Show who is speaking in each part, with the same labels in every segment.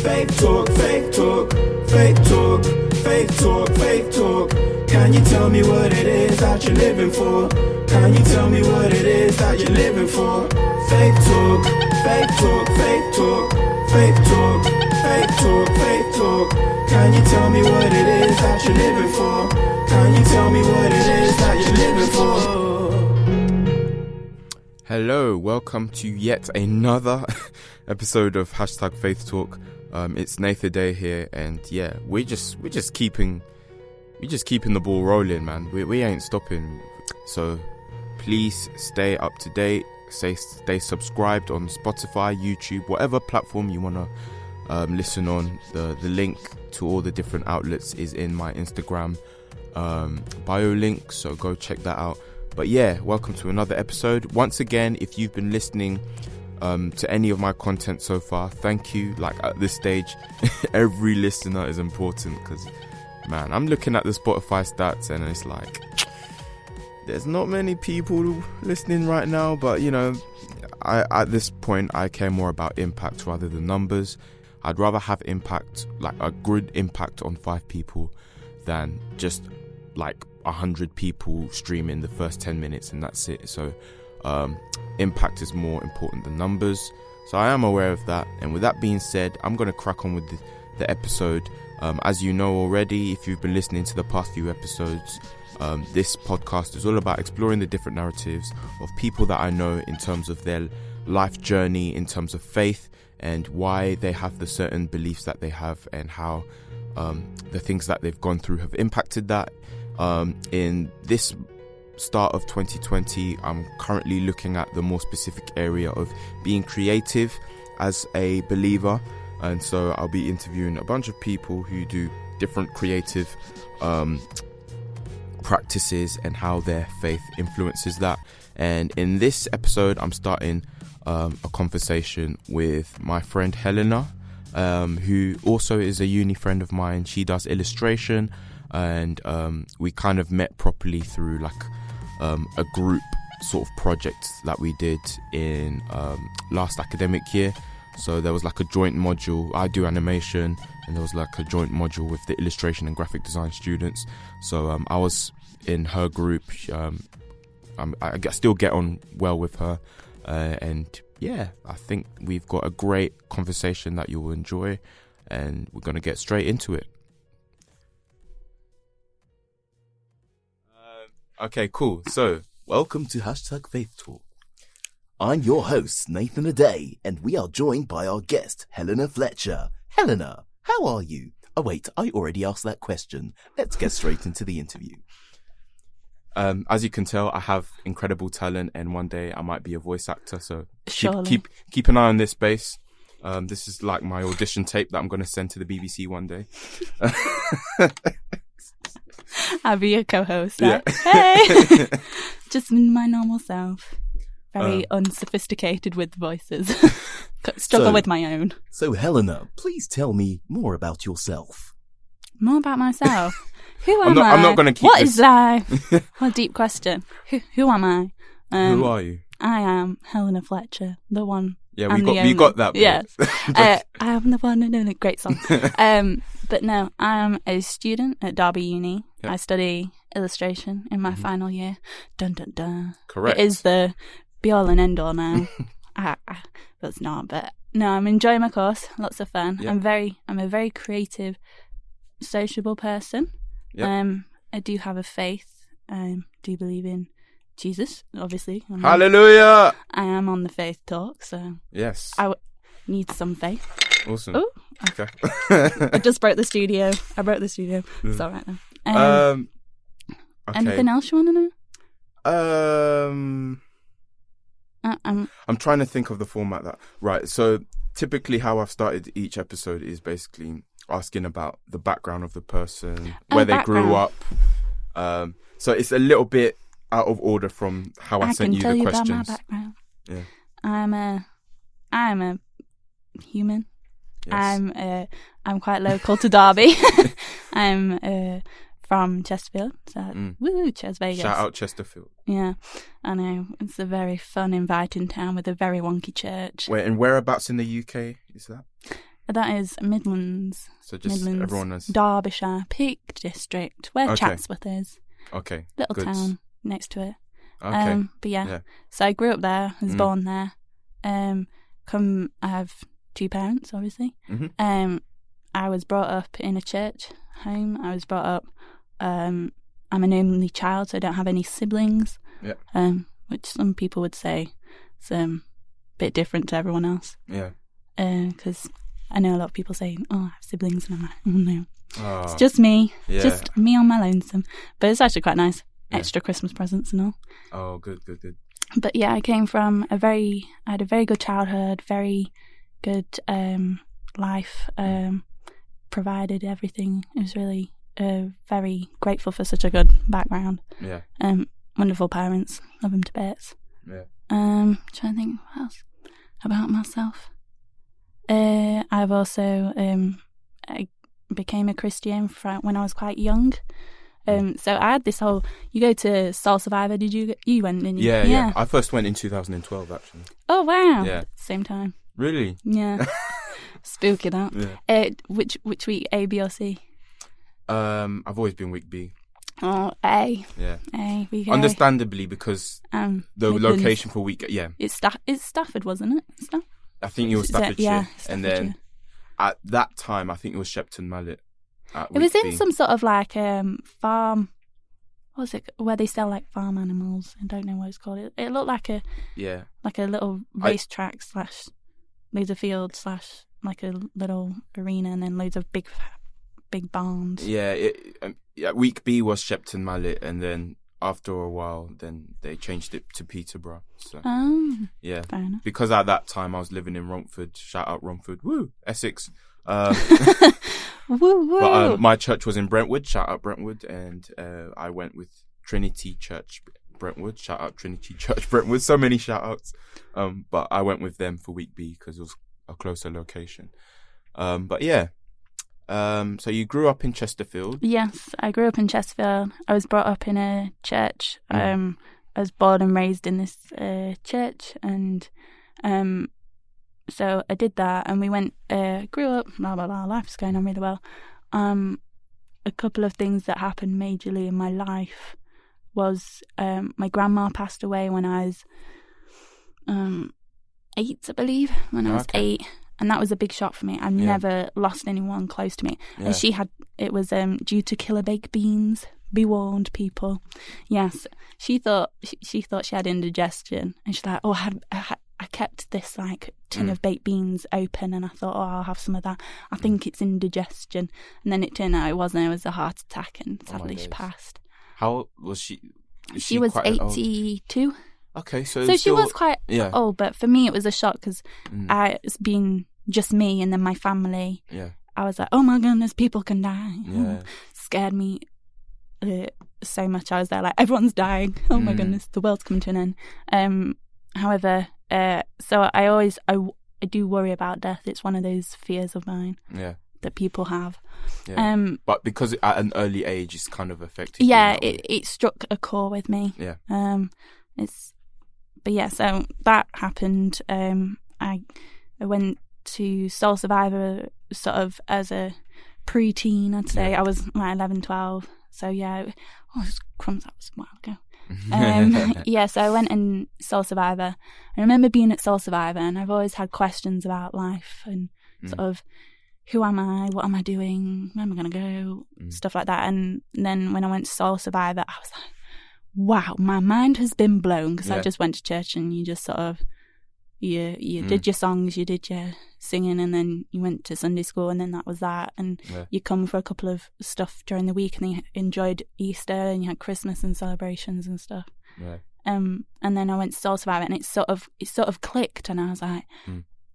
Speaker 1: Faith talk, faith talk, faith talk, faith talk, faith talk. Can you tell me what it is that you're living for? Can you tell me what it is that you're living for? Faith talk, faith talk, faith talk, faith talk, faith talk, faith talk. Can you tell me what it is that you're living for? Can you tell me what it is that you're living for?
Speaker 2: Hello, welcome to yet another episode of #Faith Talk. It's Nathan Day here, and yeah, we're just keeping the ball rolling, man. We ain't stopping. So please stay up to date. Stay subscribed on Spotify, YouTube, whatever platform you wanna listen on. The link to all the different outlets is in my Instagram bio link, so go check that out. But yeah, welcome to another episode. Once again, if you've been listening to any of my content so far, thank you. Like at this stage, every listener is important because, man, I'm looking at the Spotify stats and it's like, there's not many people listening right now. But, you know, at this point, I care more about impact rather than numbers. I'd rather have impact, like a good impact on 5 people than just like 100 people streaming the first 10 minutes and that's it. So impact is more important than numbers. So I am aware of that. And with that being said, I'm going to crack on with the episode. As you know already, if you've been listening to the past few episodes, this podcast is all about exploring the different narratives of people that I know in terms of their life journey, in terms of faith, and why they have the certain beliefs that they have, and how the things that they've gone through have impacted that. In this start of 2020, I'm currently looking at the more specific area of being creative as a believer, and so I'll be interviewing a bunch of people who do different creative practices and how their faith influences that. And in this episode, I'm starting a conversation with my friend Helena, who also is a uni friend of mine. She does illustration, and we kind of met properly through like a group sort of project that we did in last academic year. So there was like a joint module. I do animation, and there was like a joint module with the illustration and graphic design students. So I was in her group. I still get on well with her, and yeah, I think we've got a great conversation that you will enjoy, and we're going to get straight into it. Okay, cool. So,
Speaker 3: welcome to #Faith Talk. I'm your host, Nathan Aday, and we are joined by our guest, Helena Fletcher. Helena, how are you? Oh wait, I already asked that question. Let's get straight into the interview.
Speaker 2: As you can tell, I have incredible talent, and one day I might be a voice actor. So keep an eye on this space. This is like my audition tape that I'm going to send to the BBC one day.
Speaker 4: I'll be your co-host.
Speaker 2: Yeah.
Speaker 4: Hey, just my normal self. Very unsophisticated with voices. Struggle with my own.
Speaker 3: So Helena, please tell me more about yourself.
Speaker 4: More about myself. Who am I?
Speaker 2: I'm not going to keep
Speaker 4: What
Speaker 2: this.
Speaker 4: is life? What a deep question. Who am I?
Speaker 2: Who are you?
Speaker 4: I am Helena Fletcher, the one.
Speaker 2: Yeah, we got that.
Speaker 4: Yes, I am the one. No, great song. But no, I am a student at Derby Uni. Yep. I study illustration in my final year. Dun dun dun.
Speaker 2: Correct.
Speaker 4: It is the be all and end all now. That's not, but no, I'm enjoying my course. Lots of fun.
Speaker 2: Yep.
Speaker 4: I'm a very creative, sociable person.
Speaker 2: Yep.
Speaker 4: I do have a faith. Do believe in Jesus, obviously.
Speaker 2: Hallelujah!
Speaker 4: I am on the faith talk, so
Speaker 2: yes,
Speaker 4: I need some faith.
Speaker 2: Awesome.
Speaker 4: Oh,
Speaker 2: okay.
Speaker 4: I just broke the studio. I broke the studio. It's all right now.
Speaker 2: Okay.
Speaker 4: Anything else you want to know?
Speaker 2: I'm trying to think of the format that. Right. So typically, how I've started each episode is basically asking about the background of the person, where they grew up. So it's a little bit out of order from how I sent you the questions.
Speaker 4: About my background.
Speaker 2: Yeah.
Speaker 4: I'm a human.
Speaker 2: Yes.
Speaker 4: I'm quite local to Derby. I'm from Chesterfield, so woo, Ches Vegas.
Speaker 2: Shout out Chesterfield.
Speaker 4: Yeah, I know. It's a very fun, inviting town with a very wonky church.
Speaker 2: And whereabouts in the UK is that?
Speaker 4: That is Midlands.
Speaker 2: So just
Speaker 4: Midlands,
Speaker 2: everyone is...
Speaker 4: Derbyshire, Peak District, where
Speaker 2: Okay.
Speaker 4: Chatsworth is.
Speaker 2: Okay.
Speaker 4: Little
Speaker 2: good.
Speaker 4: town next to it.
Speaker 2: Okay.
Speaker 4: But yeah.
Speaker 2: Yeah.
Speaker 4: So I grew up there, was born there. I have 2 parents, obviously.
Speaker 2: Mm-hmm.
Speaker 4: I was brought up in a church home. I was brought up, I'm an only child, so I don't have any siblings.
Speaker 2: Yeah.
Speaker 4: Which some people would say is a bit different to everyone else.
Speaker 2: Yeah.
Speaker 4: Because I know a lot of people say, oh, I have siblings, and I'm like, oh no.
Speaker 2: Oh,
Speaker 4: It's just me.
Speaker 2: yeah.
Speaker 4: Just me on my lonesome. But it's actually quite nice.
Speaker 2: Yeah.
Speaker 4: Extra Christmas presents and all.
Speaker 2: Oh, good.
Speaker 4: But yeah, I came from I had a very good childhood, very good life, provided everything. I was really very grateful for such a good background.
Speaker 2: Yeah.
Speaker 4: Wonderful parents, love them to bits.
Speaker 2: Yeah.
Speaker 4: Trying to think what else about myself. I've also I became a Christian when I was quite young. So I had this whole. You go to Soul Survivor? Did you? You went, didn't you?
Speaker 2: Yeah. I first went in 2012, actually.
Speaker 4: Oh wow!
Speaker 2: Yeah.
Speaker 4: Same time.
Speaker 2: Really?
Speaker 4: Yeah. Spooky that.
Speaker 2: Yeah.
Speaker 4: Which week? A, B, or C?
Speaker 2: I've always been week B.
Speaker 4: Oh, A.
Speaker 2: Yeah.
Speaker 4: A. Week A.
Speaker 2: Understandably, because the
Speaker 4: Midlands.
Speaker 2: location for week. Yeah.
Speaker 4: It's Stafford, wasn't it?
Speaker 2: I think it was
Speaker 4: Is that-
Speaker 2: Staffordshire,
Speaker 4: yeah,
Speaker 2: and then at that time, I think it was Shepton Mallet.
Speaker 4: It was in some sort of like farm. What was it? Where they sell like farm animals. I don't know what it's called. It looked like a little racetrack / loads of fields / like a little arena, and then loads of big barns.
Speaker 2: Yeah, week B was Shepton Mallet, and then after a while, then they changed it to Peterborough. So yeah,
Speaker 4: fair enough.
Speaker 2: because at that time I was living in Romford. Shout out Romford, woo, Essex.
Speaker 4: Woo woo.
Speaker 2: But my church was in Brentwood. Shout out Brentwood, and I went with Trinity Church Brentwood. Shout out Trinity Church Brentwood. So many shout outs. But I went with them for week B because it was a closer location. But yeah. So you grew up in Chesterfield?
Speaker 4: Yes, I grew up in Chesterfield. I was brought up in a church. I was born and raised in this church, and so I did that, and we went, grew up, blah, blah, blah, life was going on really well. A couple of things that happened majorly in my life was my grandma passed away when I was 8, I believe, when I was 8. And that was a big shock for me. I've never lost anyone close to me.
Speaker 2: Yeah.
Speaker 4: And it was due to killer baked beans. Be warned, people. Yes, she thought she had indigestion, and she's like, "Oh, I kept this like tin of baked beans open, and I thought, oh, I'll have some of that. I think it's indigestion." And then it turned out it wasn't. It was a heart attack, and sadly she passed.
Speaker 2: How was she?
Speaker 4: She was 82.
Speaker 2: Okay, so
Speaker 4: she was quite old, but for me it was a shock because it's been just me and then my family.
Speaker 2: Yeah,
Speaker 4: I was like, oh my goodness, people can die.
Speaker 2: Yeah,
Speaker 4: scared me so much. I was there like, everyone's dying. Oh my goodness, the world's coming to an end. However, so I do worry about death. It's one of those fears of mine.
Speaker 2: Yeah.
Speaker 4: That people have.
Speaker 2: Yeah. But because at an early age, it's kind of affected.
Speaker 4: Yeah, it struck a core with me.
Speaker 2: Yeah.
Speaker 4: But yeah, so that happened. I went to Soul Survivor sort of as a pre-teen, I'd say. I was like 11, 12. So yeah, crumbs, that was a while ago. Yeah, so I went in Soul Survivor. I remember being at Soul Survivor, and I've always had questions about life and sort of, who am I? What am I doing? Where am I going to go? Stuff like that. And then when I went to Soul Survivor, I was like, wow, my mind has been blown, because I just went to church and you just sort of, you did your songs, you did your singing, and then you went to Sunday school, and then that was that. And you come for a couple of stuff during the week, and then you enjoyed Easter, and you had Christmas and celebrations and stuff.
Speaker 2: Right.
Speaker 4: And then I went to Soul Survivor, and it sort of clicked, and I was like,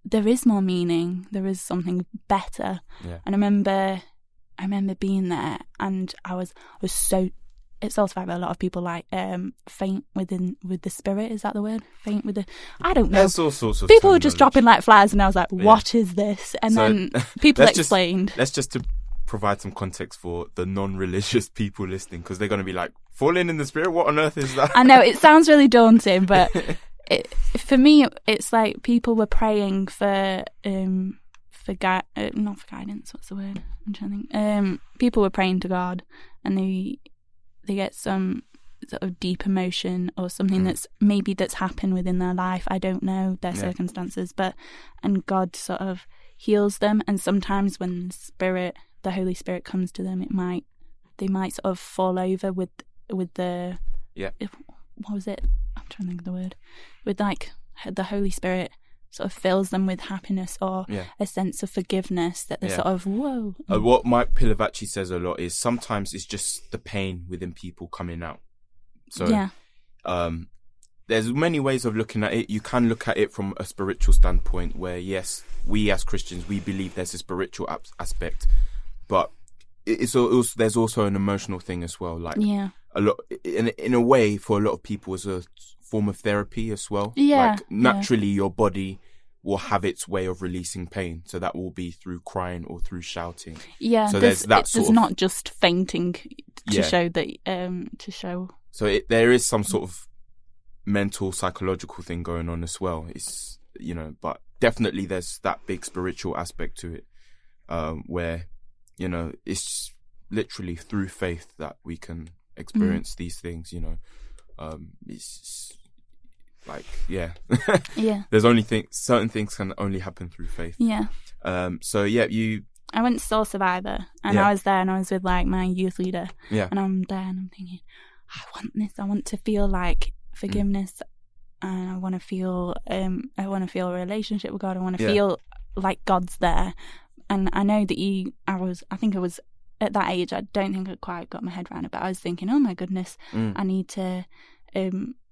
Speaker 4: there is more meaning, there is something better.
Speaker 2: Yeah.
Speaker 4: And I remember being there, and I was so. It's Soul Survivor. A lot of people like faint with the spirit. Is that the word? Faint with the. I don't know.
Speaker 2: There's all sorts of
Speaker 4: people were just dropping like flies, and I was like, "What is this?" And
Speaker 2: so,
Speaker 4: then people explained.
Speaker 2: Let's just to provide some context for the non-religious people listening, because they're going to be like, "Falling in the spirit? What on earth is that?"
Speaker 4: I know it sounds really daunting, but for me, it's like people were praying for not for guidance. What's the word? I'm trying to think. People were praying to God, and they get some sort of deep emotion or something that's happened within their life. I don't know their circumstances, and God sort of heals them. And sometimes when the Holy Spirit comes to them, they might sort of fall over with the what was it? I'm trying to think of the word. With like the Holy Spirit sort of fills them with happiness or a sense of forgiveness that they're sort of, whoa.
Speaker 2: What Mike Pilavachi says a lot is sometimes it's just the pain within people coming out. So there's many ways of looking at it. You can look at it from a spiritual standpoint where, yes, we as Christians, we believe there's a spiritual aspect, but there's also an emotional thing as well. Like a lot, in a way, for a lot of people, is a form of therapy as well.
Speaker 4: Yeah.
Speaker 2: Like naturally, your body will have its way of releasing pain, so that will be through crying or through shouting.
Speaker 4: Yeah.
Speaker 2: So there's
Speaker 4: not just fainting to show that
Speaker 2: So there is some sort of mental, psychological thing going on as well. It's but definitely there's that big spiritual aspect to it, where it's literally through faith that we can experience these things. It's like there's only certain things can only happen through faith.
Speaker 4: I went to Soul Survivor, and I was there, and I was with like my youth leader, and I'm there, and I'm thinking, I want this. I want to feel like forgiveness, and I want to feel a relationship with God. I want to feel like God's there. And I know that I think I was at that age, I don't think I quite got my head around it, but I was thinking, oh my goodness, I need to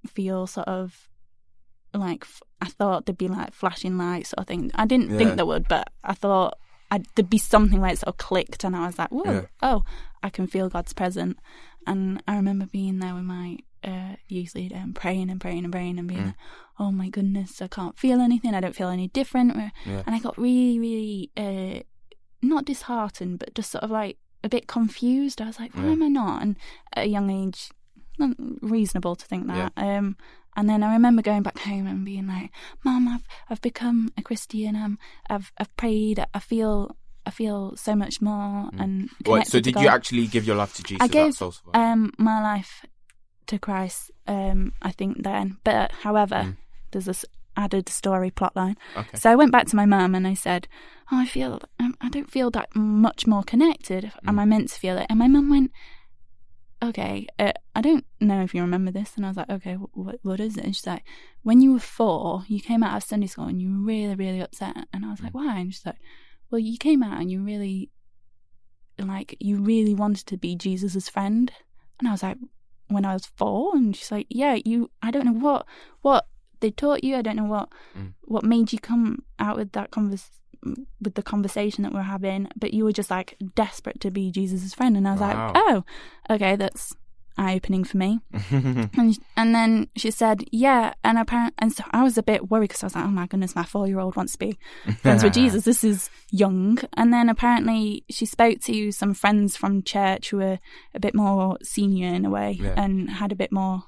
Speaker 4: feel sort of like, I thought there'd be like flashing lights sort of thing. I didn't think there would, but I thought there'd be something where it sort of clicked, and I was like, whoa, I can feel God's presence. And I remember being there with my youth leader and praying and being like, oh my goodness, I can't feel anything, I don't feel any different. And I got really, really, not disheartened, but just sort of like a bit confused. I was like, why am I not? And at a young age, not reasonable to think that. And then I remember going back home and being like, Mum, I've become a Christian. I've prayed. I feel so much more and connected
Speaker 2: so did
Speaker 4: to God.
Speaker 2: you actually give your life to Jesus?
Speaker 4: I gave my life to Christ, I think then. But however, there's this added story plotline. Okay. So I went back to my mum and I said, I don't feel that much more connected. Am I meant to feel it? And my mum went, okay, I don't know if you remember this. And I was like, okay, what is it? And she's like, when you were 4, you came out of Sunday school and you were really, really upset. And I was like, why? And she's like, well, you came out and you really wanted to be Jesus's friend. And I was like, when I was 4? And she's like, yeah, I don't know what they taught you. I don't know what made you come out with that with the conversation that we're having, but you were just like desperate to be Jesus's friend. And I was like, oh, okay, that's eye-opening for me. and then she said, yeah, and so I was a bit worried because I was like, oh my goodness, my 4-year-old wants to be friends with Jesus. This is young. And then apparently she spoke to some friends from church who were a bit more senior in a way and had a bit more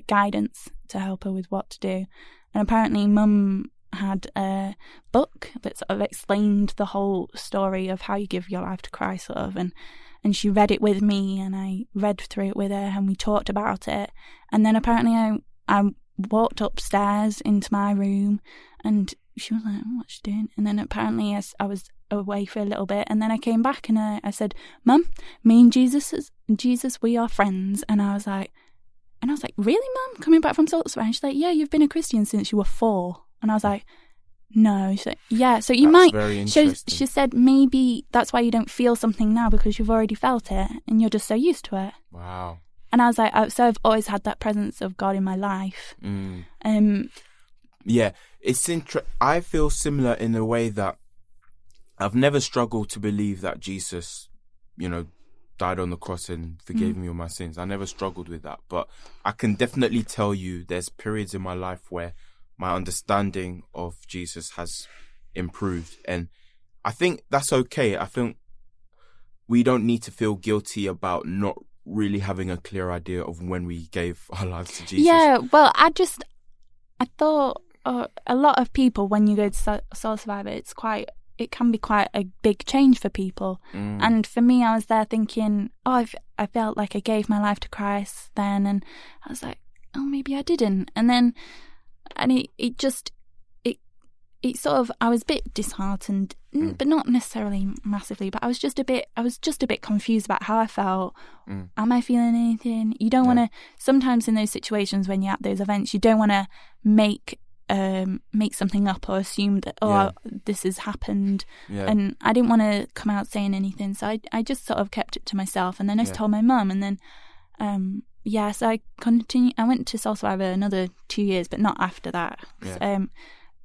Speaker 4: guidance to help her with what to do. And apparently Mum had a book that sort of explained the whole story of how you give your life to Christ, sort of, and she read it with me, and I read through it with her, and we talked about it. And then apparently I walked upstairs into my room, and she was like, what's she doing? And then apparently I was away for a little bit, and then I came back and I said, Mum, me and Jesus, we are friends. And I was like, really, Mum? Coming back from Salzburg? And she's like, yeah, you've been a Christian since you were 4. And I was like, no. She's like, yeah, so you might.
Speaker 2: Very interesting.
Speaker 4: She said maybe that's why you don't feel something now, because you've already felt it and you're just so used to it.
Speaker 2: Wow.
Speaker 4: And I was like, so I've always had that presence of God in my life.
Speaker 2: Yeah, it's I feel similar in a way that I've never struggled to believe that Jesus, died on the cross and forgave me all my sins. I never struggled with that, but I can definitely tell you there's periods in my life where my understanding of Jesus has improved, and I think that's okay. I think we don't need to feel guilty about not really having a clear idea of when we gave our lives to Jesus.
Speaker 4: Yeah, well, I thought a lot of people, when you go to Soul Survivor, it's quite it can be quite a big change for people. And for me, I was there thinking, I felt like I gave my life to Christ then, and I was like, oh, maybe I didn't. And then, it sort of, I was a bit disheartened, but not necessarily massively, but I was just a bit confused about how I felt. Am I feeling anything? You don't want to, sometimes in those situations when you're at those events, you don't want to make something up or assume that, this has happened. And I didn't want to come out saying anything, so I just sort of kept it to myself. And then I just told my mum, and then so I went to Soul Survivor another 2 years, but not after that.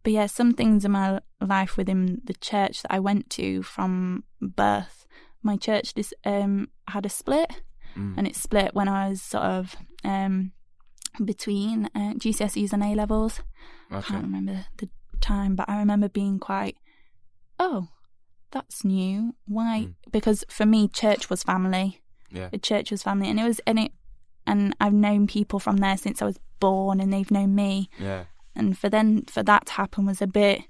Speaker 4: But some things in my life within the church that I went to from birth, my church had a split, and it split when I was sort of between GCSEs and A-levels. I can't remember the time, but I remember being quite, oh, that's new. Why? Because for me, church was family. The church was family, and I've known people from there since I was born, and they've known me. And for that to happen was a bit,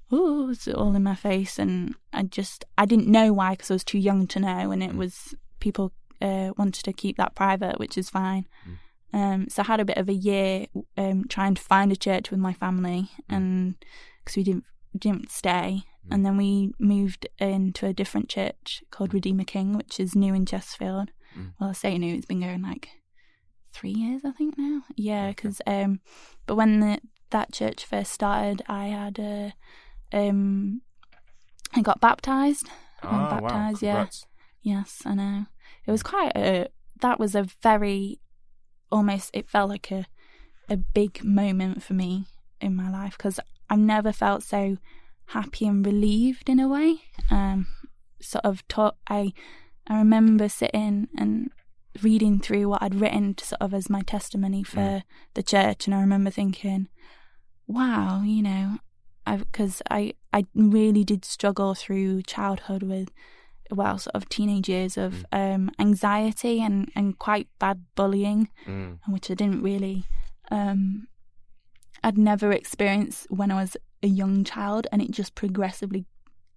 Speaker 4: it's all in my face, and I didn't know why, because I was too young to know, and it was, people wanted to keep that private, which is fine. So I had a bit of a year trying to find a church with my family, and because we didn't stay, and then we moved into a different church called Redeemer King, which is new in Chesterfield. Well, I say new; it's been going like 3 years, I think now. Yeah, because but when that church first started, I got baptized.
Speaker 2: Wow! Congrats.
Speaker 4: Yes, I know. It was that was a very, almost, it felt like a big moment for me in my life, because I've never felt so happy and relieved in a way. I remember sitting and reading through what I'd written sort of as my testimony for the church, and I remember thinking, wow, because I really did struggle through childhood with, sort of teenage years of anxiety and quite bad bullying, which I didn't really, I'd never experienced when I was a young child, and it just progressively,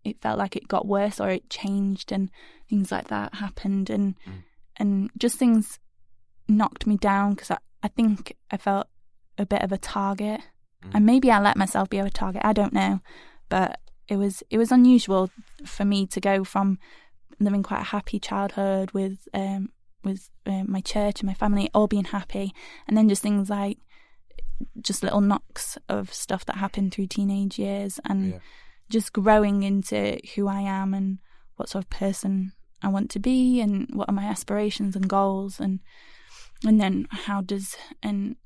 Speaker 4: it felt like it got worse, or it changed, and things like that happened, and just things knocked me down, because I think I felt a bit of a target, and maybe I let myself be a target, I don't know, but it was unusual for me to go from living quite a happy childhood with my church and my family all being happy, and then just things like just little knocks of stuff that happened through teenage years, and just growing into who I am and what sort of person I want to be, and what are my aspirations and goals, and then and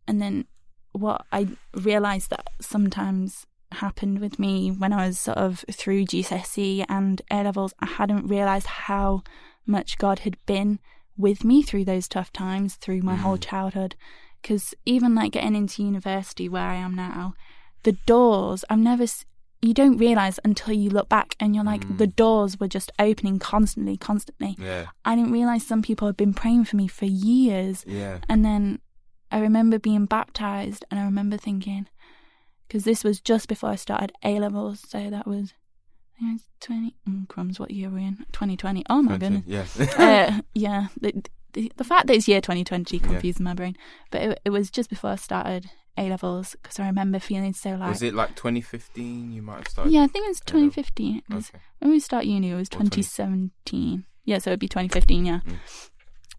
Speaker 4: then what I realised that sometimes happened with me when I was sort of through GCSE and A-levels, I hadn't realised how much God had been with me through those tough times, through my whole childhood. Because even like getting into university where I am now, the doors, you don't realise until you look back and you're like, the doors were just opening constantly. I didn't realise some people had been praying for me for years. And then I remember being baptised, and I remember thinking, because this was just before I started A-levels, so that was, I think it was 20, crumbs, what year were we in? 2020. Oh my goodness. Yeah. The fact that it's year 2020 confuses my brain, but it was just before I started A-levels, because I remember feeling so like...
Speaker 2: Was it like 2015 you might have started?
Speaker 4: Yeah, I think it was 2015. When we start uni, it was 2017. Yeah, so it would be 2015, yeah.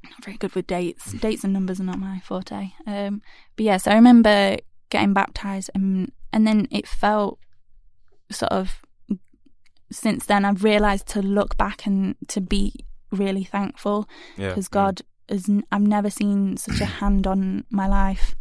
Speaker 4: Not very good with dates. Dates and numbers are not my forte. But yeah, so I remember getting baptised, and then it felt sort of... Since then, I've realised to look back and to be really thankful, because God has... I've never seen such a hand on my life.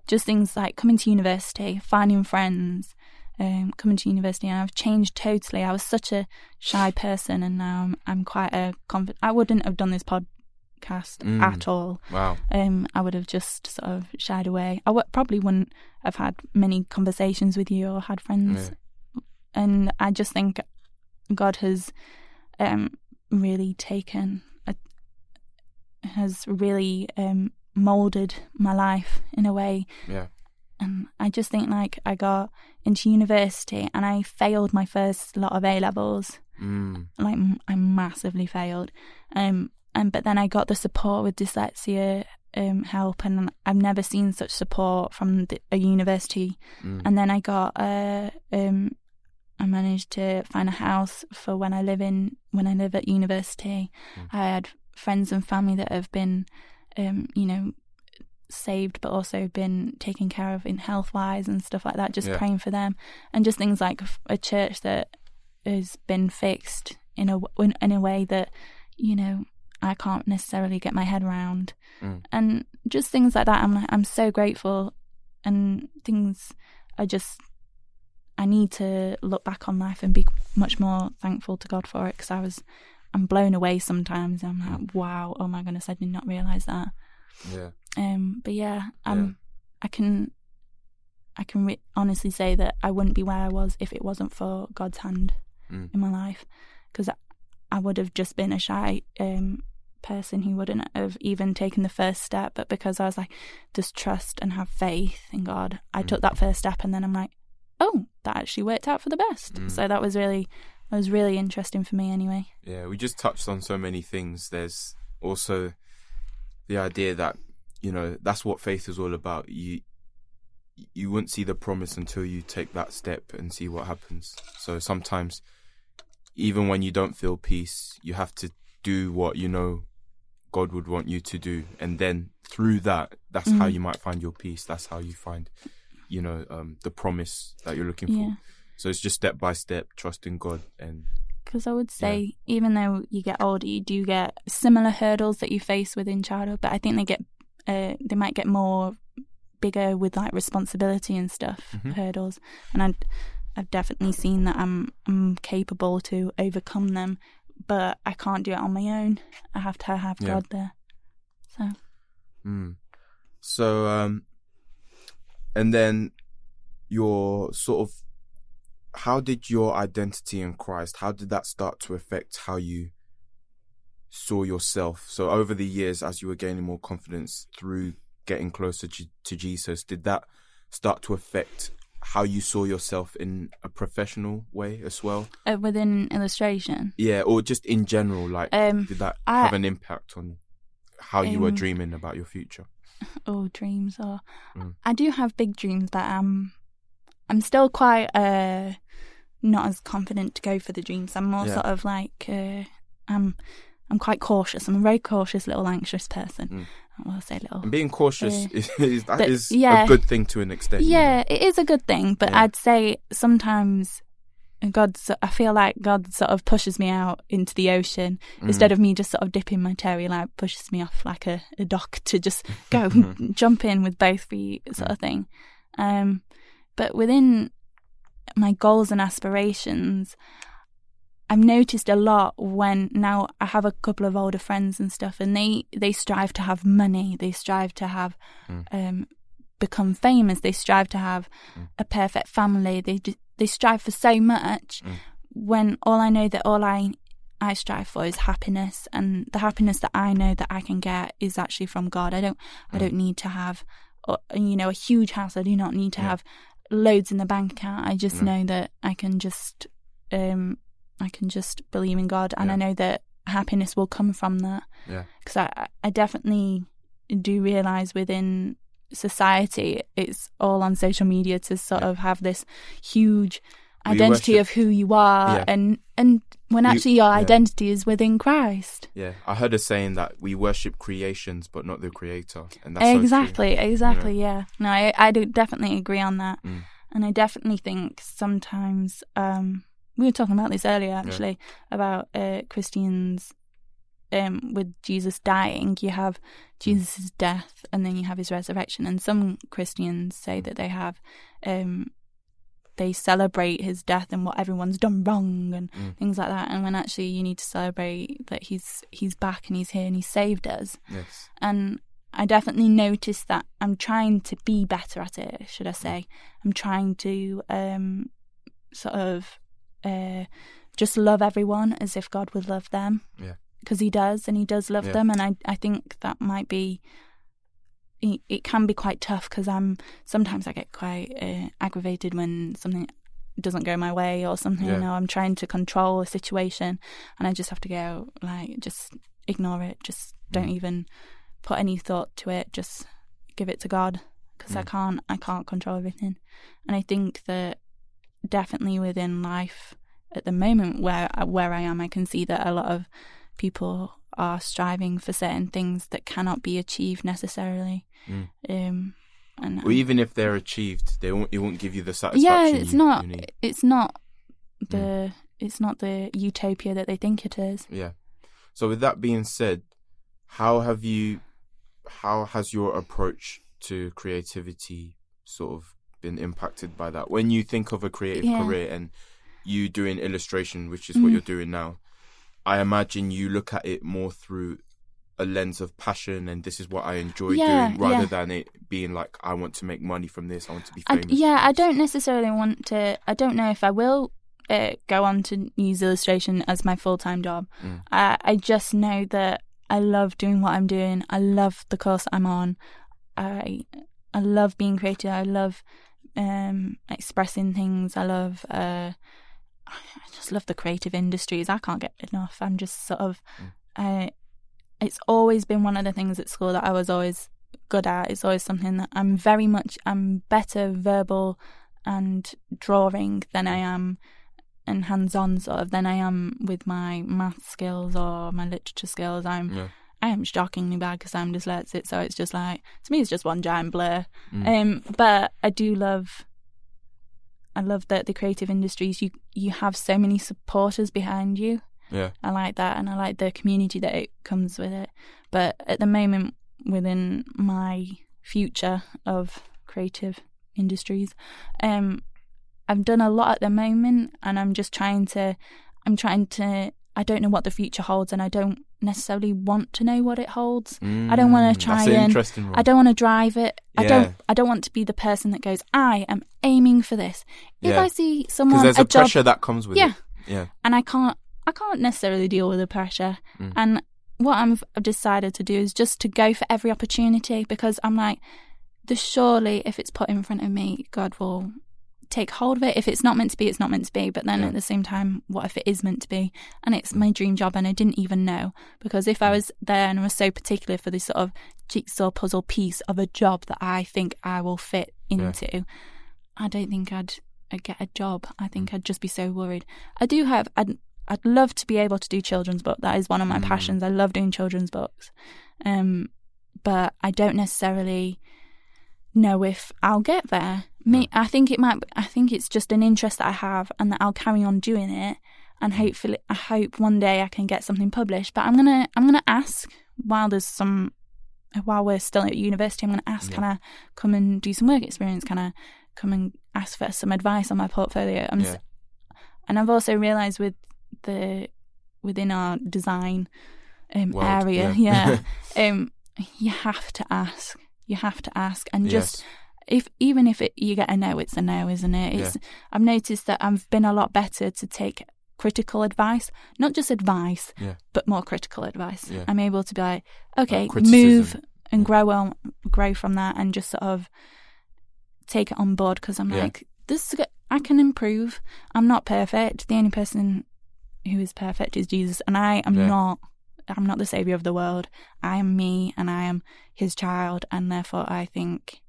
Speaker 4: Just things like coming to university, finding friends, coming to university, and I've changed totally. I was such a shy person, and now I'm quite a confident. I wouldn't have done this podcast at all.
Speaker 2: Wow.
Speaker 4: I would have just sort of shied away. I probably wouldn't have had many conversations with you or had friends. And I just think God has really has really moulded my life in a way. And I just think, like, I got into university and I failed my first lot of A-levels. Like, I massively failed. But then I got the support with dyslexia help, and I've never seen such support from a university. And then I managed to find a house for when I live at university. I had friends and family that have been, saved, but also been taken care of in health-wise and stuff like that, just praying for them. And just things like a church that has been fixed in a way that, I can't necessarily get my head around. And just things like that, I'm so grateful. And things I need to look back on life and be much more thankful to God for it, because I'm blown away sometimes. I'm like, wow, oh my goodness, I did not realise that.
Speaker 2: Yeah.
Speaker 4: But yeah, I can honestly say that I wouldn't be where I was if it wasn't for God's hand in my life, because I would have just been a shy person who wouldn't have even taken the first step. But because I was like, just trust and have faith in God, I took that first step, and then I'm like, oh, that actually worked out for the best. So that was really interesting for me anyway.
Speaker 2: Yeah, we just touched on so many things. There's also the idea that, that's what faith is all about. You wouldn't see the promise until you take that step and see what happens. So sometimes, even when you don't feel peace, you have to do what God would want you to do, and then through that's how you might find your peace. That's how you find the promise that you're looking for. So it's just step by step, trusting God. And
Speaker 4: because I would say, even though you get older, you do get similar hurdles that you face within childhood, but I think they might get more bigger with like responsibility and stuff, hurdles. And I've definitely seen that I'm capable to overcome them, but I can't do it on my own. I have to have God there.
Speaker 2: So and then your sort of, how did your identity in Christ, how did that start to affect how you saw yourself? So over the years, as you were gaining more confidence through getting closer to Jesus, did that start to affect how you saw yourself in a professional way as well?
Speaker 4: Within illustration?
Speaker 2: Yeah, or just in general, like, did that have an impact on how you were dreaming about your future?
Speaker 4: Oh, dreams. I do have big dreams, but I'm still quite not as confident to go for the dreams. I'm more sort of like I'm quite cautious. I'm a very cautious, little anxious person. I will say little.
Speaker 2: And being cautious is a good thing to an extent.
Speaker 4: Yeah, it is a good thing, but I'd say sometimes I feel like God sort of pushes me out into the ocean instead of me just sort of dipping my toe. He like pushes me off like a dock to just go jump in with both feet, sort of thing. But within my goals and aspirations, I've noticed a lot when now I have a couple of older friends and stuff, and they strive to have money, they strive to have become famous, they strive to have a perfect family, they strive for so much, when all I strive for is happiness, and the happiness that I know that I can get is actually from God. I don't need to have a huge house. I do not need to have loads in the bank account. I just know that I can just believe in God, and I know that happiness will come from that. Because I definitely do realise within society, it's all on social media to sort of have this huge identity of who you are, and when actually your identity is within Christ. Yeah,
Speaker 2: I heard a saying that we worship creations but not the Creator, and that's
Speaker 4: exactly,
Speaker 2: so true.
Speaker 4: Yeah. No, I do definitely agree on that, and I definitely think sometimes we were talking about this earlier actually about Christians. With Jesus dying, you have Jesus' death and then you have his resurrection, and some Christians say that they have they celebrate his death and what everyone's done wrong and things like that, and when actually you need to celebrate that he's back and he's here and he saved us. And I definitely noticed that I'm trying to be better at it, should I say. I'm trying to sort of just love everyone as if God would love them. Because he does, and he does love them, and I think that might be it can be quite tough because sometimes I get quite aggravated when something doesn't go my way or something.
Speaker 2: Yeah.
Speaker 4: You know, I'm trying to control a situation, and I just have to go like, just ignore it. Just don't even put any thought to it. Just give it to God, because I can't control everything. And I think that definitely within life at the moment where I am, I can see that a lot of people are striving for certain things that cannot be achieved necessarily.
Speaker 2: Or even if they're achieved, it won't give you the satisfaction.
Speaker 4: Yeah,
Speaker 2: you need.
Speaker 4: it's not the utopia that they think it is.
Speaker 2: Yeah. So with that being said, how has your approach to creativity sort of been impacted by that? When you think of a creative career and you doing illustration, which is what you're doing now, I imagine you look at it more through a lens of passion, and this is what I enjoy doing, rather than it being like, I want to make money from this, I want to be famous.
Speaker 4: I don't necessarily want to. I don't know if I will go on to use illustration as my full-time job. I just know that I love doing what I'm doing. I love the course I'm on. I love being creative. I love expressing things. I just love the creative industries. I can't get enough. I'm just sort of it's always been one of the things at school that I was always good at. It's always something that I'm better verbal and drawing than I am, and hands-on sort of, than I am with my math skills or my literature skills. I am shockingly bad because I'm dyslexic, so it's just like, to me it's just one giant blur. But I love that the creative industries, you have so many supporters behind you.
Speaker 2: Yeah.
Speaker 4: I like that, and I like the community that it comes with it. But at the moment, within my future of creative industries, I've done a lot at the moment, and I'm trying to, I don't know what the future holds, and I don't necessarily want to know what it holds. I don't want to try I don't want to drive it.
Speaker 2: Yeah.
Speaker 4: I don't want to be the person that goes, I am aiming for this. If I see someone,
Speaker 2: because there's a pressure that comes with it.
Speaker 4: Yeah. And I can't necessarily deal with the pressure. And what I've decided to do is just to go for every opportunity, because I'm like, surely if it's put in front of me, God will take hold of it. If it's not meant to be, it's not meant to be. But then at the same time, what if it is meant to be? And it's my dream job, and I didn't even know. Because if I was there and I was so particular for this sort of jigsaw puzzle piece of a job that I think I will fit into, I don't think I'd get a job. I think I'd just be so worried. I'd love to be able to do children's book. That is one of my passions. I love doing children's books. But I don't necessarily know if I'll get there. I think it's just an interest that I have, and that I'll carry on doing it, and hopefully I hope one day I can get something published. But I'm gonna ask while we're still at university, I'm gonna ask, can I come and do some work experience? Can I come and ask for some advice on my portfolio? And I've also realised within our design area, you have to ask. You have to ask, and just even if you get a no, it's a no, isn't it? I've noticed that I've been a lot better to take critical advice, not just advice, but more critical advice. I'm able to be like, okay, move and grow from that, and just sort of take it on board, because I'm like, I can improve. I'm not perfect. The only person who is perfect is Jesus, and I am not. I'm not the saviour of the world. I am me, and I am his child, and therefore I think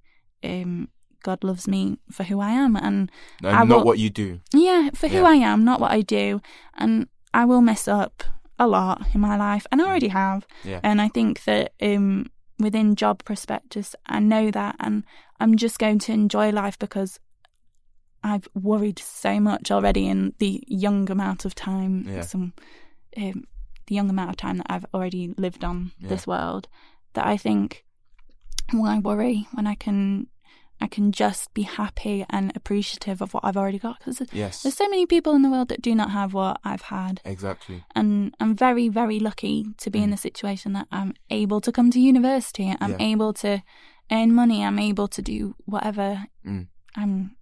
Speaker 4: God loves me for who I am, and
Speaker 2: not what you do.
Speaker 4: Yeah, for who I am, not what I do. And I will mess up a lot in my life, and I already have. And I think that within job prospectus, I know that, and I'm just going to enjoy life, because I've worried so much already in the young amount of time. The young amount of time that I've already lived on this world, that I think, why worry when I can just be happy and appreciative of what I've already got? Because there's so many people in the world that do not have what I've had.
Speaker 2: Exactly.
Speaker 4: And I'm very, very lucky to be in the situation that I'm able to come to university. I'm able to earn money. I'm able to do whatever.
Speaker 2: We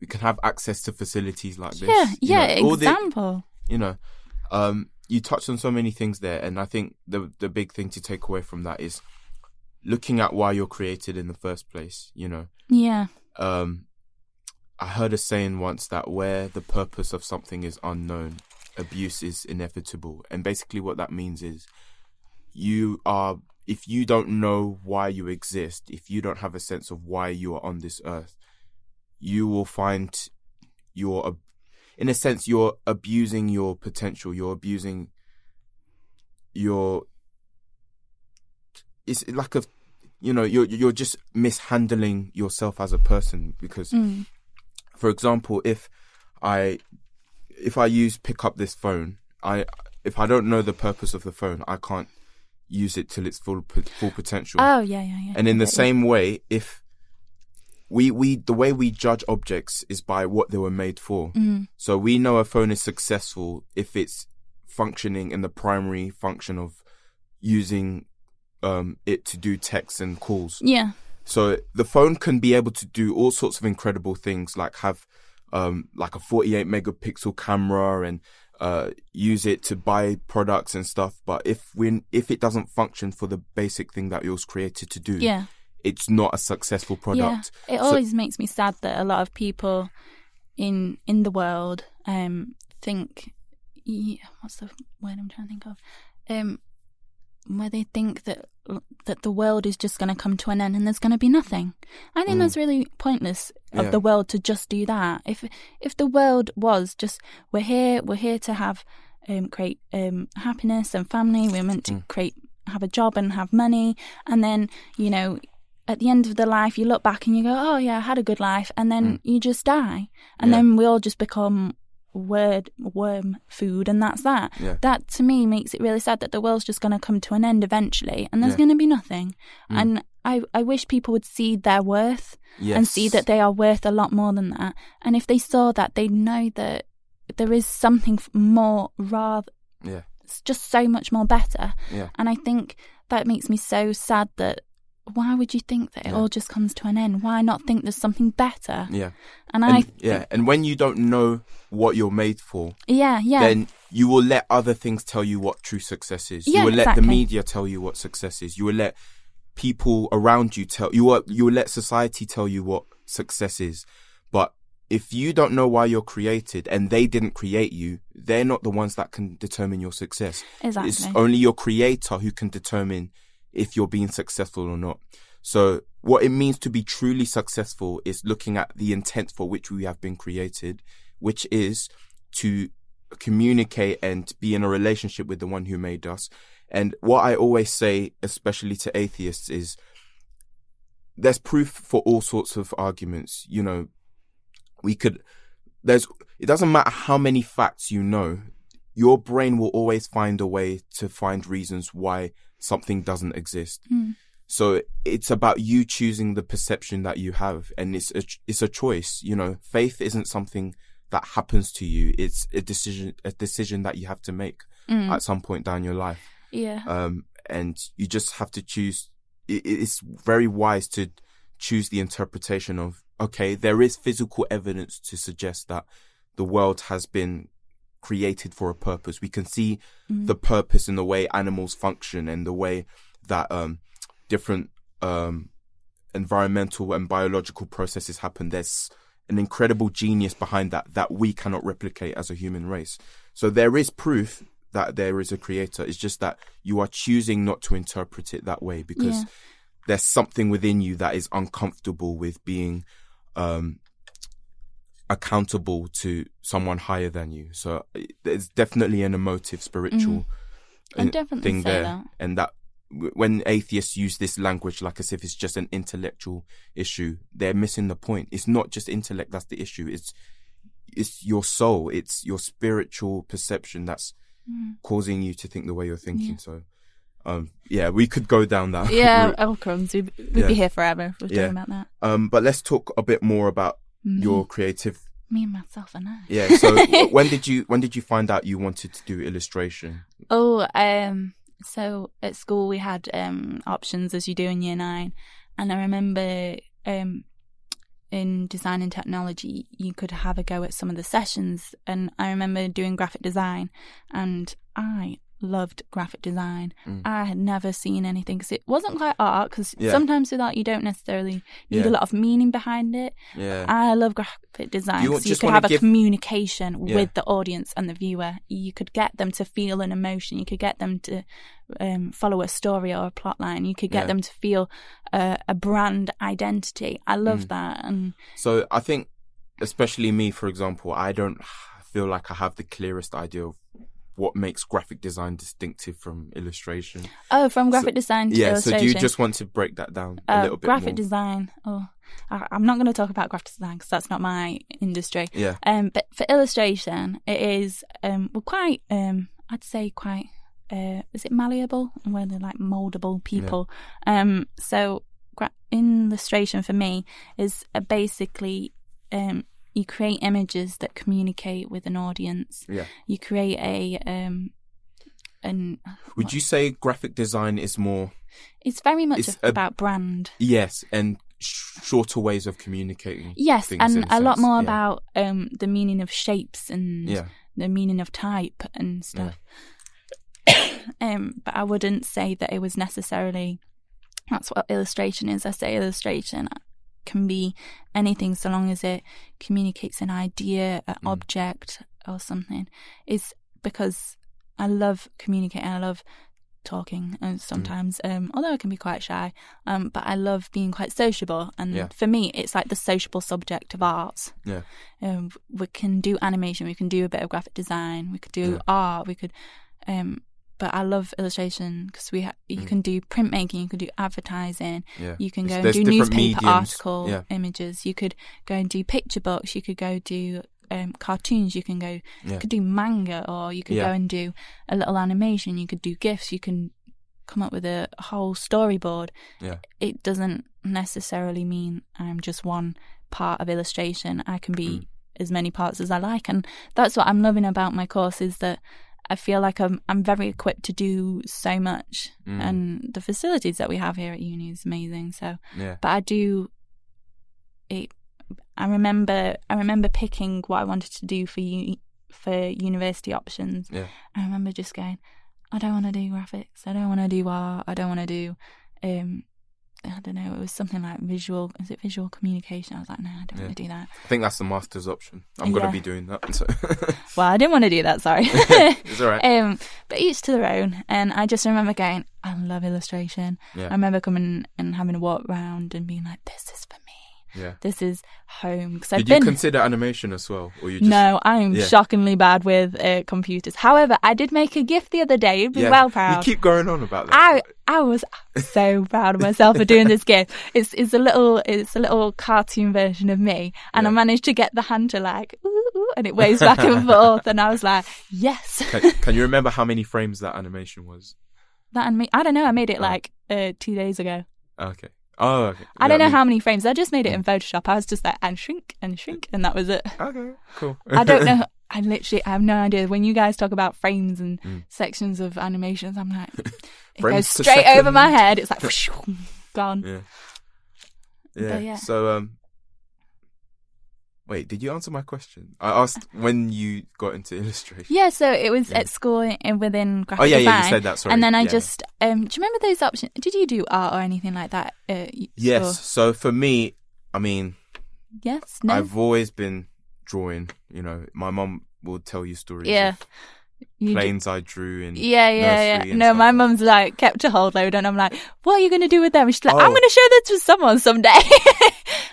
Speaker 2: can have access to facilities like this.
Speaker 4: Example.
Speaker 2: You touched on so many things there, and I think the big thing to take away from that is looking at why you're created in the first place, you know.
Speaker 4: Yeah.
Speaker 2: I heard a saying once that where the purpose of something is unknown, abuse is inevitable. And basically what that means is if you don't know why you exist, if you don't have a sense of why you are on this earth, you will find in a sense, you're abusing your potential. You're abusing it's like you're just mishandling yourself as a person because, for example, if I pick up this phone, if I don't know the purpose of the phone, I can't use it till its full potential.
Speaker 4: Oh, yeah.
Speaker 2: And in the same way, if the way we judge objects is by what they were made for. So we know a phone is successful if it's functioning in the primary function of using it to do texts and calls.
Speaker 4: Yeah.
Speaker 2: So the phone can be able to do all sorts of incredible things, like have like a 48 megapixel camera and use it to buy products and stuff. But if it doesn't function for the basic thing that it was created to do, it's not a successful product.
Speaker 4: Yeah. It always makes me sad that a lot of people in the world think, what's the word I'm trying to think of? Where they think that the world is just going to come to an end and there's going to be nothing. I think that's really pointless of the world to just do that. If the world was just we're here to have create happiness and family. We're meant to have a job and have money, and then at the end of the life you look back and you go, oh yeah, I had a good life, and then you just die, and then we all just become worm food, and that's that. That to me makes it really sad that the world's just going to come to an end eventually and there's going to be nothing. And I wish people would see their worth and see that they are worth a lot more than that, and if they saw that, they'd know that there is something more, rather it's just so much more better. And I think that makes me so sad that why would you think that it all just comes to an end? Why not think there's something better? And
Speaker 2: when you don't know what you're made for, then you will let other things tell you what true success is. You will let the media tell you what success is. You will let people around you tell you what. You will let society tell you what success is. But if you don't know why you're created and they didn't create you, they're not the ones that can determine your success.
Speaker 4: Exactly.
Speaker 2: It's only your creator who can determine if you're being successful or not. So what it means to be truly successful is looking at the intent for which we have been created, which is to communicate and be in a relationship with the one who made us. And what I always say, especially to atheists, is there's proof for all sorts of arguments. It doesn't matter how many facts you know, your brain will always find a way to find reasons why something doesn't exist. So it's about you choosing the perception that you have, and it's a choice. Faith isn't something that happens to you. It's a decision that you have to make at some point down your life. And you just have to choose. It's very wise to choose the interpretation of, okay, there is physical evidence to suggest that the world has been created for a purpose. We can see the purpose in the way animals function and the way that different environmental and biological processes happen. There's an incredible genius behind that we cannot replicate as a human race. So there is proof that there is a creator. It's just that you are choosing not to interpret it that way because there's something within you that is uncomfortable with being accountable to someone higher than you. So there's definitely an emotive, spiritual thing there. That. And that when atheists use this language like as if it's just an intellectual issue, they're missing the point. It's not just intellect that's the issue. It's your soul. It's your spiritual perception that's causing you to think the way you're thinking. So we could go down that route.
Speaker 4: Oh crumbs, we'd be here forever if we're talking about that. But
Speaker 2: let's talk a bit more about your creative.
Speaker 4: Me and myself and I.
Speaker 2: Yeah. So when did you find out you wanted to do illustration?
Speaker 4: So at school we had options as you do in year 9, and I remember in design and technology you could have a go at some of the sessions, and I remember doing graphic design, and I loved graphic design. I had never seen anything because it wasn't quite art, because sometimes with art you don't necessarily need a lot of meaning behind it. I love graphic design because you could have a communication with the audience and the viewer. You could get them to feel an emotion, you could get them to follow a story or a plot line, you could get them to feel a brand identity. I love that. And
Speaker 2: so I think, especially me, for example, I don't feel like I have the clearest idea of what makes graphic design distinctive from illustration.
Speaker 4: Oh, from graphic design to illustration.
Speaker 2: So do you just want to break that down a little bit
Speaker 4: graphic
Speaker 2: more?
Speaker 4: design. I'm not going to talk about graphic design because that's not my industry.
Speaker 2: Yeah.
Speaker 4: But for illustration, it is quite. I'd say quite. Is it malleable? Where they're like moldable people. Yeah. So illustration for me is basically. You create images that communicate with an audience. Yeah. You create
Speaker 2: Would you say graphic design is more?
Speaker 4: It's very much about brand.
Speaker 2: Yes, and shorter ways of communicating.
Speaker 4: Yes, and a lot more about the meaning of shapes and the meaning of type and stuff. Yeah. But I wouldn't say that it was necessarily. That's what illustration is. I say illustration can be anything so long as it communicates an idea, an object or something. It's because I love communicating, I love talking and sometimes, although I can be quite shy, but I love being quite sociable, and for me it's like the sociable subject of arts. We can do animation, we can do a bit of graphic design, we could do art, we could but I love illustration because you can do printmaking, you can do advertising, you can go and do newspaper article images, you could go and do picture books, you could go do cartoons, you could do manga, or you could go and do a little animation, you could do GIFs, you can come up with a whole storyboard. It doesn't necessarily mean I'm just one part of illustration. I can be as many parts as I like, and that's what I'm loving about my course, is that I feel like I'm very equipped to do so much, and the facilities that we have here at uni is amazing. So, but I remember picking what I wanted to do for university options. I remember just going, I don't want to do graphics, I don't want to do art, I don't want to do I don't know, it was something like visual communication. I was like, no, I don't want to do that.
Speaker 2: I think that's the master's option. I'm going to be doing that. So.
Speaker 4: Well, I didn't want to do that, sorry.
Speaker 2: It's all right.
Speaker 4: But each to their own. And I just remember going, I love illustration. I remember coming and having a walk around and being like, this is for me. This is home.
Speaker 2: Did you consider animation as well? Or you just...
Speaker 4: No, I'm shockingly bad with computers. However, I did make a GIF the other day. You'd be well proud.
Speaker 2: You keep going on about that.
Speaker 4: I was so proud of myself for doing this GIF. It's a little cartoon version of me, and I managed to get the hand to like ooh, ooh, and it waves back and forth, and I was like, yes.
Speaker 2: Can you remember how many frames that animation was?
Speaker 4: I don't know. I made it like 2 days ago.
Speaker 2: Okay. Oh, okay.
Speaker 4: I don't know how many frames. I just made it in Photoshop. I was just like, and shrink, and that was it.
Speaker 2: Okay, cool.
Speaker 4: I don't know. I have no idea. When you guys talk about frames and sections of animations, I'm like, it goes straight over my head. It's like, whoosh, gone.
Speaker 2: Yeah. So, wait, did you answer my question? I asked when you got into illustration.
Speaker 4: Yeah, so it was at school within graphic design.
Speaker 2: Yeah, you said that, sorry.
Speaker 4: And then I just, do you remember those options? Did you do art or anything like that?
Speaker 2: Yes, so for me, I mean,
Speaker 4: yes, no?
Speaker 2: I've always been drawing, my mum will tell you stories of planes I drew in nursery.
Speaker 4: No, my mum's like kept a hold load, and I'm like, what are you going to do with them? And she's like, I'm going to show that to someone someday.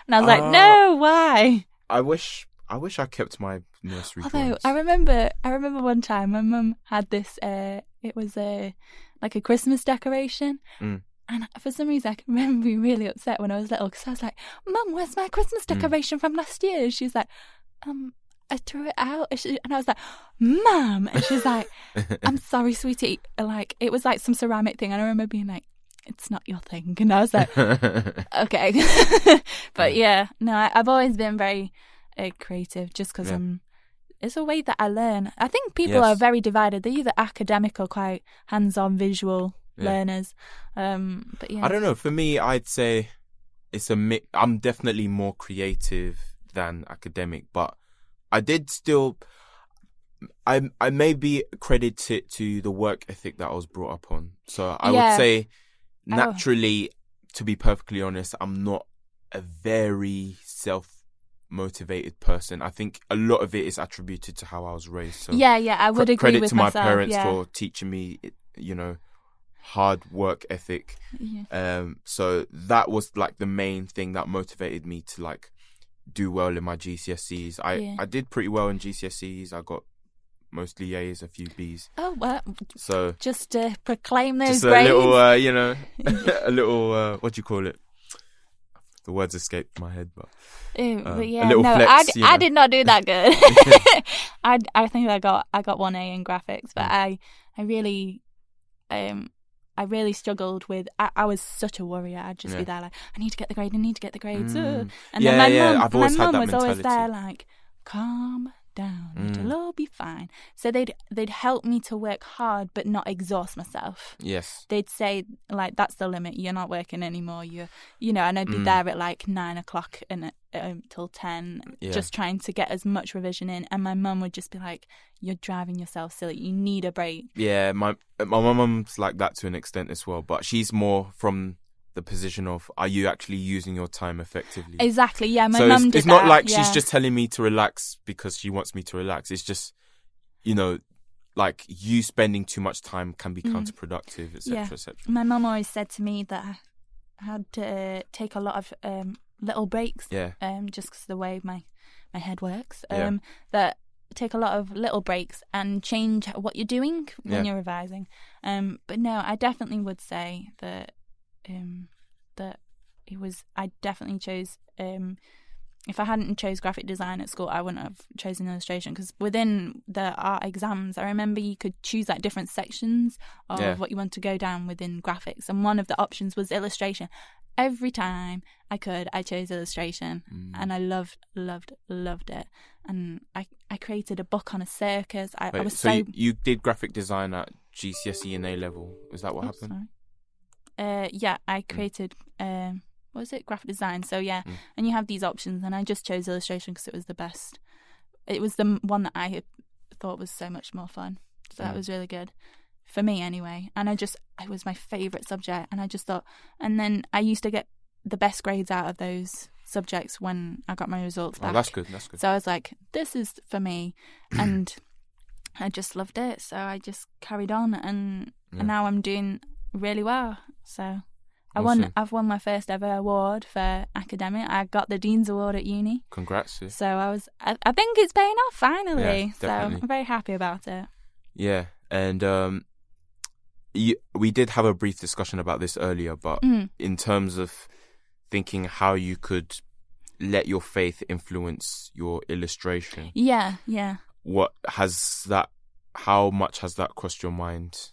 Speaker 4: And I was like, no, why?
Speaker 2: I wish I kept my nursery drawings.
Speaker 4: I remember one time my mum had this. It was like a Christmas decoration, and for some reason I can remember being really upset when I was little, because I was like, "Mum, where's my Christmas decoration from last year?" And she's like, I threw it out, and I was like, "Mum," and she's like, "I'm sorry, sweetie." Like it was like some ceramic thing, and I remember being like, it's not your thing, and I was like, okay. But I've always been very creative, just because it's a way that I learn. I think people are very divided. They're either academic or quite hands-on visual learners. But
Speaker 2: I don't know, for me I'd say it's a mix. I'm definitely more creative than academic, but I did still, I maybe credit it to the work ethic that I was brought up on. So I
Speaker 4: Yeah.
Speaker 2: would say naturally, to be perfectly honest, I'm not a very self-motivated person. I think a lot of it is attributed to how I was raised. So
Speaker 4: Yeah, I would agree
Speaker 2: credit
Speaker 4: with
Speaker 2: to
Speaker 4: myself.
Speaker 2: my parents
Speaker 4: yeah.
Speaker 2: for teaching me, hard work ethic.
Speaker 4: Yeah.
Speaker 2: So that was like the main thing that motivated me to like do well in my GCSEs. I did pretty well in GCSEs. I got mostly A's, a few B's.
Speaker 4: Oh, well,
Speaker 2: So
Speaker 4: just to proclaim those
Speaker 2: just a
Speaker 4: grades.
Speaker 2: little, a little, what do you call it? The words escaped my head, but
Speaker 4: but
Speaker 2: a little flex.
Speaker 4: I did not do that good. I think I got 1A in graphics, but I really struggled with. I was such a worrier. I'd just be there like, I need to get the grade. And then
Speaker 2: I've always
Speaker 4: my
Speaker 2: had
Speaker 4: mum
Speaker 2: that
Speaker 4: was always
Speaker 2: mentality.
Speaker 4: there like, calm down, it'll all be fine. So they'd help me to work hard but not exhaust myself.
Speaker 2: Yes.
Speaker 4: They'd say like, that's the limit, you're not working anymore, and I'd be there at like 9:00 and till 10 just trying to get as much revision in, and my mum would just be like, you're driving yourself silly, you need a break.
Speaker 2: Yeah, my mum's like that to an extent as well, but she's more from the position of, are you actually using your time effectively?
Speaker 4: Exactly, yeah. My
Speaker 2: so
Speaker 4: mum did
Speaker 2: it's not
Speaker 4: that,
Speaker 2: like she's just telling me to relax because she wants me to relax. It's just, like you spending too much time can be counterproductive, etc., etc.
Speaker 4: My mum always said to me that I had to take a lot of little breaks, just because of the way my head works, that take a lot of little breaks and change what you're doing when you're revising. But no, I definitely would say that it was, I definitely chose, if I hadn't chose graphic design at school, I wouldn't have chosen illustration, because within the art exams, I remember you could choose like different sections of what you want to go down within graphics, and one of the options was illustration. Every time I could, I chose illustration, and I loved it. And I created a book on a circus. I was so
Speaker 2: you did graphic design at GCSE and A level. Is that what happened?
Speaker 4: Sorry. I created what was it, graphic design. So and you have these options, and I just chose illustration because it was the best. It was the one that I thought was so much more fun. So that was really good for me anyway. And it was my favourite subject, and I just thought, and then I used to get the best grades out of those subjects when I got my results back.
Speaker 2: Oh, that's good.
Speaker 4: So I was like, this is for me, and I just loved it. So I just carried on, and now I'm doing really well. So I've won my first ever award for academic. I got the Dean's Award at uni.
Speaker 2: Congrats. Yeah.
Speaker 4: So I think it's paying off finally.
Speaker 2: Yeah,
Speaker 4: so
Speaker 2: definitely.
Speaker 4: I'm very happy about it.
Speaker 2: Yeah, and we did have a brief discussion about this earlier, but in terms of thinking how you could let your faith influence your illustration.
Speaker 4: Yeah.
Speaker 2: How much has that crossed your mind?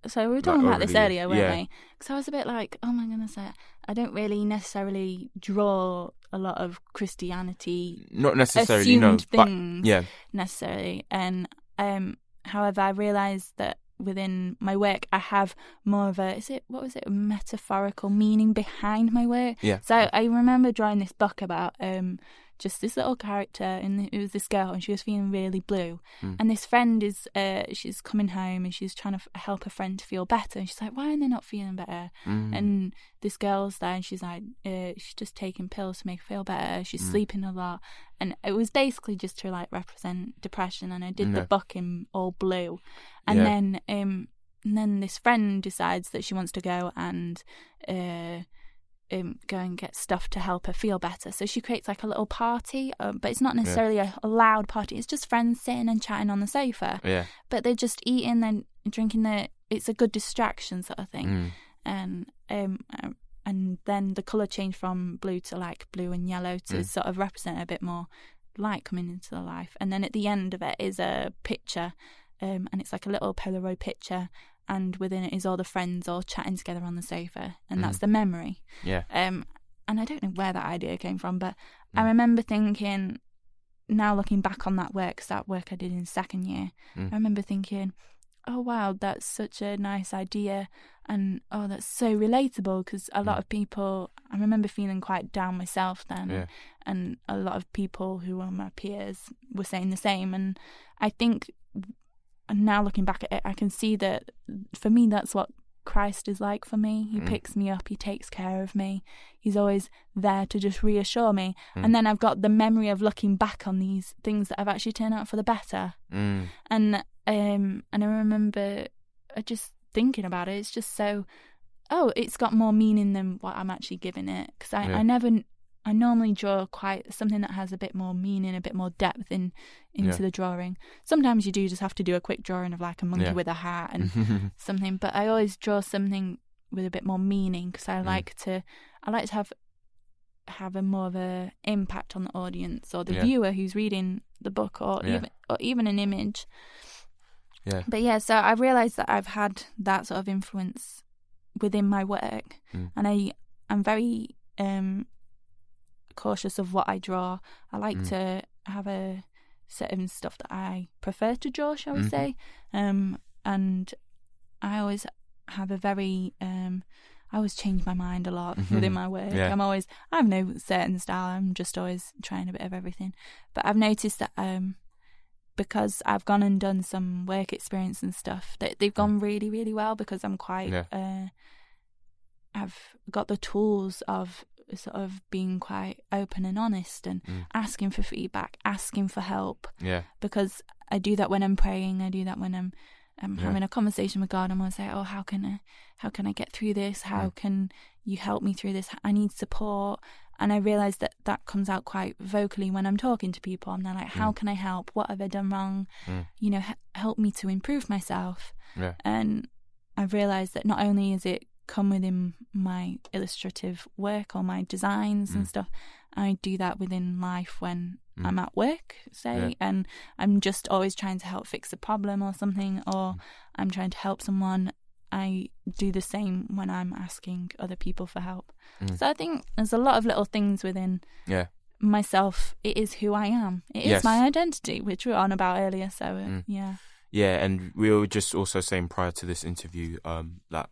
Speaker 4: So we were talking about this earlier, weren't
Speaker 2: yeah.
Speaker 4: we? Because I was a bit like, oh my goodness, I don't really necessarily draw a lot of Christianity.
Speaker 2: Not necessarily,
Speaker 4: assumed
Speaker 2: no.
Speaker 4: things
Speaker 2: But,
Speaker 4: necessarily. And however, I realised that within my work, I have more of a metaphorical meaning behind my work.
Speaker 2: Yeah.
Speaker 4: So I remember drawing this book about just this little character, and it was this girl, and she was feeling really blue. And this friend she's coming home, and she's trying to help her friend to feel better. And she's like, why are they not feeling better? And this girl's there, and she's like, she's just taking pills to make her feel better. She's sleeping a lot. And it was basically just to like represent depression. And I did the book in all blue. And then this friend decides that she wants to go and go and get stuff to help her feel better. So she creates like a little party, but it's not necessarily a loud party. It's just friends sitting and chatting on the sofa.
Speaker 2: Yeah.
Speaker 4: But they're just eating and drinking. It's a good distraction sort of thing. And then the colour changed from blue to like blue and yellow to sort of represent a bit more light coming into the life. And then at the end of it is a picture, and it's like a little Polaroid picture. And within it is all the friends all chatting together on the sofa, and that's the memory.
Speaker 2: Yeah.
Speaker 4: And I don't know where that idea came from, but I remember thinking, now looking back on that work, because that work I did in second year, I remember thinking, oh wow, that's such a nice idea, and oh, that's so relatable, because a lot of people, I remember feeling quite down myself then, and a lot of people who were my peers were saying the same, and I think now looking back at it, I can see that for me that's what Christ is like for me. He picks me up, he takes care of me, he's always there to just reassure me, and then I've got the memory of looking back on these things that have actually turned out for the better, and I remember just thinking about it, it's just so, it's got more meaning than what I'm actually giving it, because I normally draw quite something that has a bit more meaning, a bit more depth into the drawing. Sometimes you do just have to do a quick drawing of like a monkey with a hat and something, but I always draw something with a bit more meaning, because I like to have a more of a impact on the audience or the viewer who's reading the book, or even an image. Yeah. But yeah, so I've realised that I've had that sort of influence within my work, and I'm very cautious of what I draw. I like to have a certain stuff that I prefer to draw, shall we say, and I always have a very I always change my mind a lot within my work. I have no certain style, I'm just always trying a bit of everything. But I've noticed that because I've gone and done some work experience and stuff, that they've gone really, really well, because I'm quite I've got the tools of sort of being quite open and honest, and asking for feedback, asking for help. Because I do that when I'm praying, I do that when I'm having a conversation with God. I'm going to say, how can I get through this? How can you help me through this? I need support. And I realise that comes out quite vocally when I'm talking to people, and they're like, how can I help? What have I done wrong? Help me to improve myself. And I've realised that not only is it come within my illustrative work or my designs and stuff, I do that within life when I'm at work, say, and I'm just always trying to help fix a problem or something, or I'm trying to help someone. I do the same when I'm asking other people for help. So I think there's a lot of little things within myself. It is who I am. It is my identity, which we were on about earlier. So
Speaker 2: yeah, and we were just also saying prior to this interview that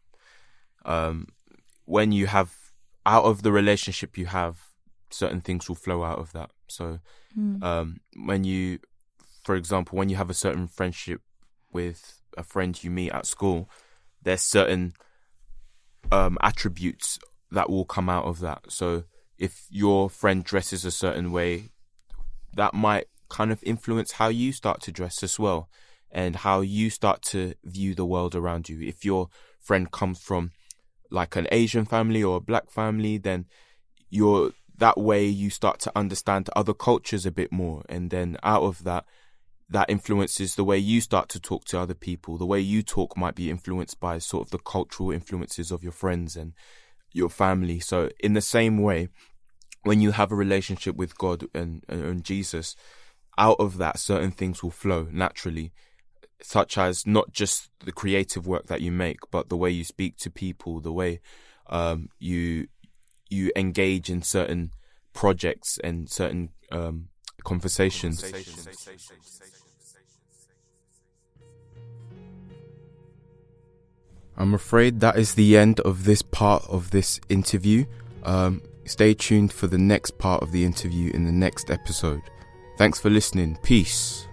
Speaker 2: when you have, out of the relationship you have, certain things will flow out of that. So when you, for example, when you have a certain friendship with a friend you meet at school, there's certain attributes that will come out of that. So if your friend dresses a certain way, that might kind of influence how you start to dress as well, and how you start to view the world around you. If your friend comes from like an Asian family or a black family, then that way you start to understand other cultures a bit more, and then out of that influences the way you start to talk to other people. The way you talk might be influenced by sort of the cultural influences of your friends and your family. So in the same way, when you have a relationship with God and Jesus, out of that certain things will flow naturally, such as not just the creative work that you make, but the way you speak to people, the way you engage in certain projects and certain conversations. I'm afraid that is the end of this part of this interview. Stay tuned for the next part of the interview in the next episode. Thanks for listening. Peace.